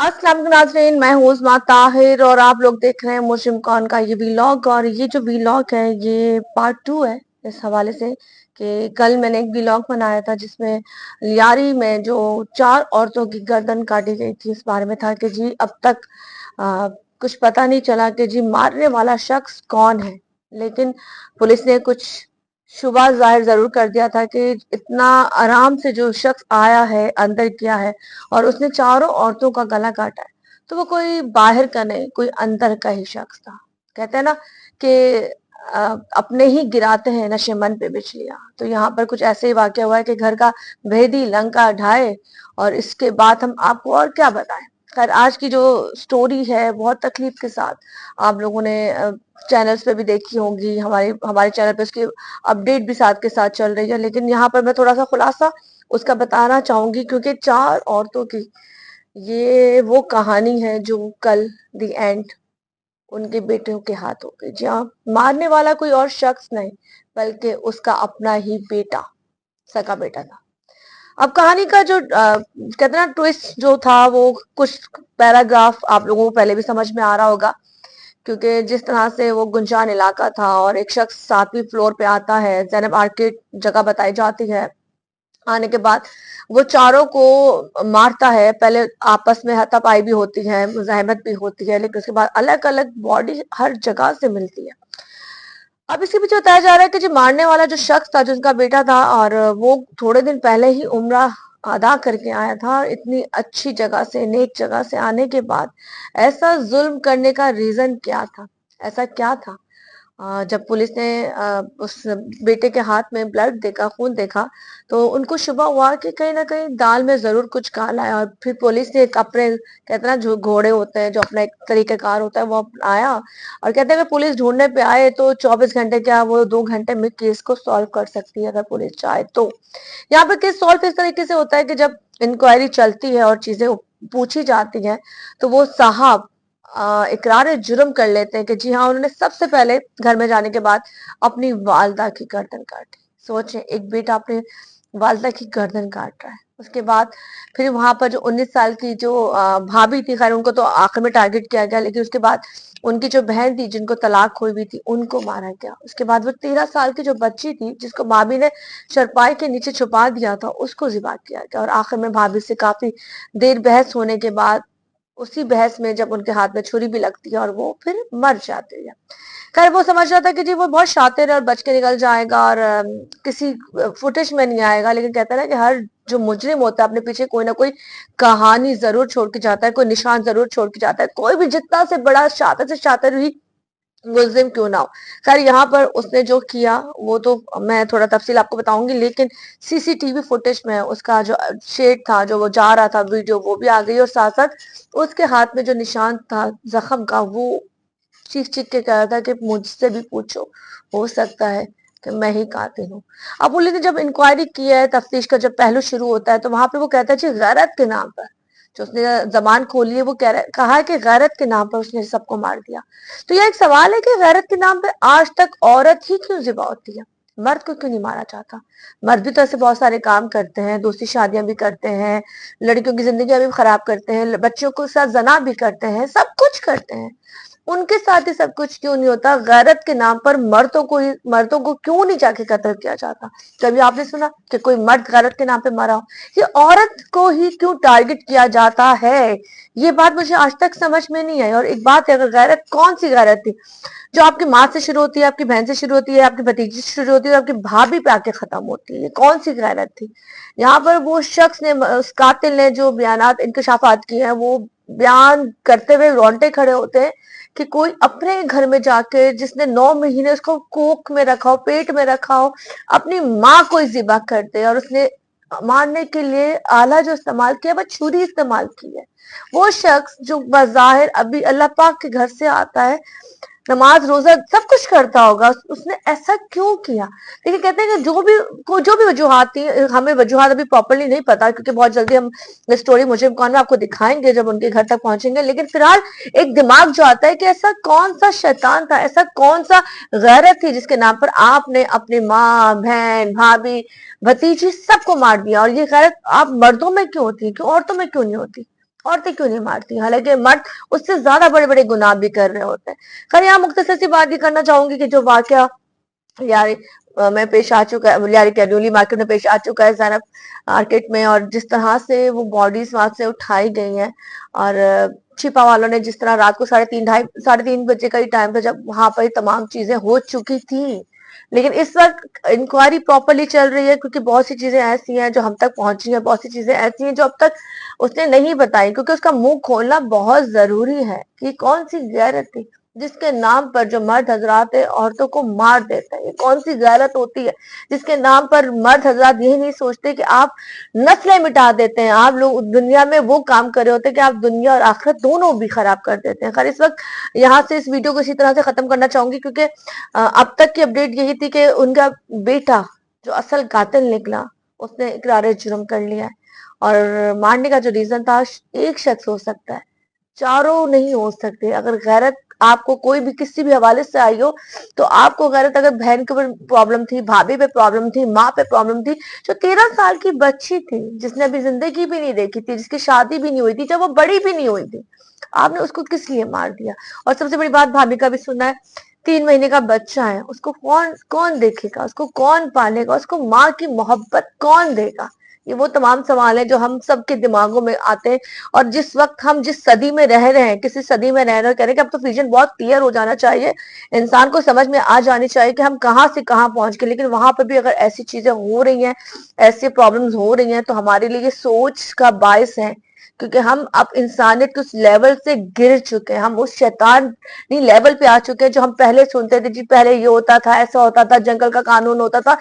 अस्सलाम वालेकुम नाज़रीन, मैं हूँ उस्मा ताहिर और आप लोग देख रहे हैं मुस्लिम कॉन का ये वीलॉग। और ये जो वीलॉग है ये पार्ट 2 है इस हवाले से कि कल मैंने एक वीलॉग बनाया था जिसमें लियारी में जो 4 औरतों की गर्दन काटी गई थी इस बारे में था कि जी अब तक कुछ पता नहीं चला कि जी मारने वाला शख्स कौन है। लेकिन पुलिस ने कुछ शुबा जाहिर जरूर कर दिया था कि इतना आराम से जो शख्स आया है अंदर किया है और उसने चारों औरतों का गला काटा है तो वो कोई बाहर का नहीं, कोई अंदर का ही शख्स था। कहते हैं ना कि अपने ही गिराते हैं नशेमंद पे बिजलियां। तो यहाँ पर कुछ ऐसे ही वाकया हुआ है कि घर का भेदी लंका ढाए और इसके बाद हम आपको और क्या बताएं। खैर आज की जो स्टोरी है बहुत तकलीफ के साथ आप लोगों ने चैनल्स पे भी देखी होंगी, हमारे हमारे चैनल पे उसकी अपडेट भी साथ के साथ चल रही है। लेकिन यहाँ पर मैं थोड़ा सा खुलासा उसका बताना चाहूंगी क्योंकि 4 औरतों की ये वो कहानी है जो कल द एंड उनके बेटों के हाथ हो गई। जी हाँ, मारने वाला कोई और शख्स नहीं बल्कि उसका अपना ही बेटा, सगा बेटा था। अब कहानी का जो कहते हैं ना ट्विस्ट जो था वो कुछ पैराग्राफ आप लोगों को पहले भी समझ में आ रहा होगा क्योंकि जिस तरह से वो गुंजान इलाका था और एक शख्स 7वीं फ्लोर पे आता है, जैनब आर्केड जगह बताई जाती है। आने के बाद वो चारों को मारता है। पहले आपस में हाथापाई भी होती है, मुज़ाहमत भी होती है, लेकिन उसके बाद अलग अलग बॉडी हर जगह से मिलती है। अब इसके पीछे बताया जा रहा है कि जो मारने वाला जो शख्स था, जिसका बेटा था, और वो थोड़े दिन पहले ही उम्रा अदा करके आया था। इतनी अच्छी जगह से, नेक जगह से आने के बाद ऐसा जुल्म करने का रीजन क्या था, ऐसा क्या था? जब पुलिस ने उस बेटे के हाथ में ब्लड देखा, खून देखा, तो उनको शुबा हुआ कि कहीं ना कहीं दाल में जरूर कुछ काला है। और फिर पुलिस ने एक अपने कहते हैं ना जो घोड़े होते हैं, जो अपना एक तरीकेकार होता है, वो आया और कहते हैं कि पुलिस ढूंढने पे आए तो 24 घंटे क्या, वो 2 घंटे में केस को सॉल्व कर सकती है अगर पुलिस चाहे तो। यहाँ पे केस सॉल्व इस तरीके से होता है कि जब इंक्वायरी चलती है और चीजें पूछी जाती हैं तो वो साहब इकरार जुर्म कर लेते हैं कि जी हाँ, उन्होंने सबसे पहले घर में जाने के बाद अपनी वालदा की गर्दन काटी। सोचें, एक बेटा अपने वालदा की गर्दन काट रहा है। उसके बाद फिर वहां पर जो 19 साल की जो भाभी थी, खैर उनको तो आखिर में टारगेट किया गया, लेकिन उसके बाद उनकी जो बहन थी जिनको तलाक हुई भी थी उनको मारा गया। उसके बाद वो 13 साल की जो बच्ची थी जिसको भाभी ने चरपाई के नीचे छुपा दिया था उसको जिबा किया गया। और आखिर में भाभी से काफी देर बहस होने के बाद उसी बहस में जब उनके हाथ में छुरी भी लगती है और वो फिर मर जाते हैं। खैर वो समझ रहा था कि जी वो बहुत शातिर है और बच के निकल जाएगा और किसी फुटेज में नहीं आएगा। लेकिन कहता है ना कि हर जो मुजरिम होता है अपने पीछे कोई ना कोई कहानी जरूर छोड़ के जाता है, कोई निशान जरूर छोड़ के जाता है, कोई भी जितना से बड़ा शातिर से शातिर ही मुल्जिम क्यों ना हो। खैर यहाँ पर उसने जो किया वो तो मैं थोड़ा तफसील आपको बताऊंगी, लेकिन सीसीटीवी फुटेज में उसका जो शेड था, जो वो जा रहा था वीडियो, वो भी आ गई और साथ साथ उसके हाथ में जो निशान था जख्म का, वो चीख चीख के कह रहा था कि मुझसे भी पूछो, हो सकता है कि मैं ही कातिल हूँ। अब पुलिस ने जब इंक्वायरी की है, तफ्तीश का जब पहलू शुरू होता है, तो वहां पे वो कहता है जी गैरत के नाम पर, जो उसने जबान खोली है वो कहा है कि गैरत के नाम पर उसने सबको मार दिया। तो यह एक सवाल है कि गैरत के नाम पे आज तक औरत ही क्यों जिबा होती है, मर्द को क्यों नहीं मारा जाता? मर्द भी तो ऐसे बहुत सारे काम करते हैं, दूसरी शादियां भी करते हैं, लड़कियों की जिंदगी भी खराब करते हैं, बच्चों को साथ जना भी करते हैं, सब कुछ करते हैं। उनके साथ ही सब कुछ क्यों नहीं होता? गैरत के नाम पर मर्दों को क्यों नहीं जाके कत्ल किया जाता? कभी आपने सुना कि कोई मर्द गैरत के नाम पे मरा हो? ये औरत को ही क्यों टारगेट किया जाता है? ये बात मुझे आज तक समझ में नहीं आई। और एक बात है, अगर गैरत, कौन सी गैरत थी जो आपकी माँ से शुरू होती है, आपकी बहन से शुरू होती है, आपकी भतीजी से शुरू होती है और आपकी भाभी पे आके खत्म होती है? ये कौन सी गैरत थी? यहाँ पर वो शख्स ने, उस कातिल ने जो बयानात इंकशाफात किए हैं, वो बयान करते हुए रोंगटे खड़े होते हैं कि कोई अपने घर में जाके, जिसने 9 महीने उसको कोख में रखा हो, पेट में रखा हो, अपनी माँ को जिबा कर दे। और उसने मारने के लिए आला जो इस्तेमाल किया वो छुरी इस्तेमाल की है। वो शख्स जो बज़ाहिर अभी अल्लाह पाक के घर से आता है, नमाज रोजा सब कुछ करता होगा, उसने ऐसा क्यों किया? लेकिन कहते हैं कि जो भी वजूहात थी, हमें वजूहात अभी प्रॉपरली नहीं पता क्योंकि बहुत जल्दी हम स्टोरी मुझे कौन में आपको दिखाएंगे जब उनके घर तक पहुंचेंगे। लेकिन फिलहाल एक दिमाग जो आता है कि ऐसा कौन सा शैतान था, ऐसा कौन सा गैरत थी जिसके नाम पर आपने अपनी माँ, बहन, भाभी, भतीजी सबको मार दिया? और ये गैरत आप मर्दों में क्यों होती है, क्यों औरतों में क्यों नहीं होती? عورتیں کیوں نہیں مارتی؟ حالانکہ مرد اس سے زیادہ بڑے بڑے گناہ بھی کر رہے ہوتے ہیں. خیر یہاں مختصر سی بات یہ کرنا چاہوں گی کہ جو واقعہ یاری میں پیش آ چکا ہے، یاری کیڈولی مارکیٹ میں پیش آ چکا ہے، زینب مارکیٹ میں، اور جس طرح سے وہ باڈیز وہاں سے اٹھائی گئی ہیں، اور چھپا والوں نے جس طرح رات کو 3:30 بجے کا ہی ٹائم تھا جب وہاں پر تمام چیزیں ہو چکی تھی، لیکن اس وقت انکوائری پراپرلی چل رہی ہے، کیونکہ بہت سی چیزیں ایسی ہیں جو ہم تک پہنچی ہیں، بہت سی چیزیں ایسی ہیں جو اب تک اس نے نہیں بتائی، کیونکہ اس کا منہ کھولنا بہت ضروری ہے کہ کون سی غیرت تھی جس کے نام پر جو مرد حضرات عورتوں کو مار دیتے ہیں. یہ کون سی غیرت ہوتی ہے جس کے نام پر مرد حضرات یہی نہیں سوچتے کہ آپ نسلیں مٹا دیتے ہیں، آپ لوگ دنیا میں وہ کام کر رہے ہوتے ہیں کہ آپ دنیا اور آخرت دونوں بھی خراب کر دیتے ہیں. خیر اس وقت یہاں سے اس ویڈیو کو اسی طرح سے ختم کرنا چاہوں گی، کیونکہ اب تک کی اپڈیٹ یہی تھی کہ ان کا بیٹا جو اصل قاتل نکلا اس نے اقرار جرم کر لیا ہے، اور مارنے کا جو ریزن تھا ایک شخص ہو سکتا ہے، چاروں نہیں ہو سکتے. اگر غیرت آپ کو کوئی بھی کسی بھی حوالے سے آئی ہو تو آپ کو غیرت، اگر بہن کے اوپر پرابلم تھی، بھابھی پہ پرابلم تھی، ماں پہ پرابلم تھی، جو 13 سال کی بچی تھی جس نے ابھی زندگی بھی نہیں دیکھی تھی، جس کی شادی بھی نہیں ہوئی تھی، جب وہ بڑی بھی نہیں ہوئی تھی، آپ نے اس کو کس لیے مار دیا؟ اور سب سے بڑی بات بھابھی کا بھی سننا ہے، 3 مہینے کا بچہ ہے، اس کو کون دیکھے گا، اس کو کون پالے گا، اس کو ماں کی محبت کون دے گا؟ یہ وہ تمام سوال ہیں جو ہم سب کے دماغوں میں آتے ہیں. اور جس وقت ہم جس صدی میں رہ رہے ہیں، کسی صدی میں رہ رہے ہیں، کہہ رہے ہیں کہ اب تو ویژن بہت کلیئر ہو جانا چاہیے، انسان کو سمجھ میں آ جانی چاہیے کہ ہم کہاں سے کہاں پہنچ گئے، لیکن وہاں پہ بھی اگر ایسی چیزیں ہو رہی ہیں، ایسی پرابلمز ہو رہی ہیں، تو ہمارے لیے یہ سوچ کا باعث ہے، کیونکہ ہم اب انسانیت کے اس لیول سے گر چکے ہیں، ہم اس شیطانی لیول پہ آ چکے ہیں جو ہم پہلے سنتے تھے، جی پہلے یہ ہوتا تھا، ایسا ہوتا تھا، جنگل کا قانون ہوتا تھا.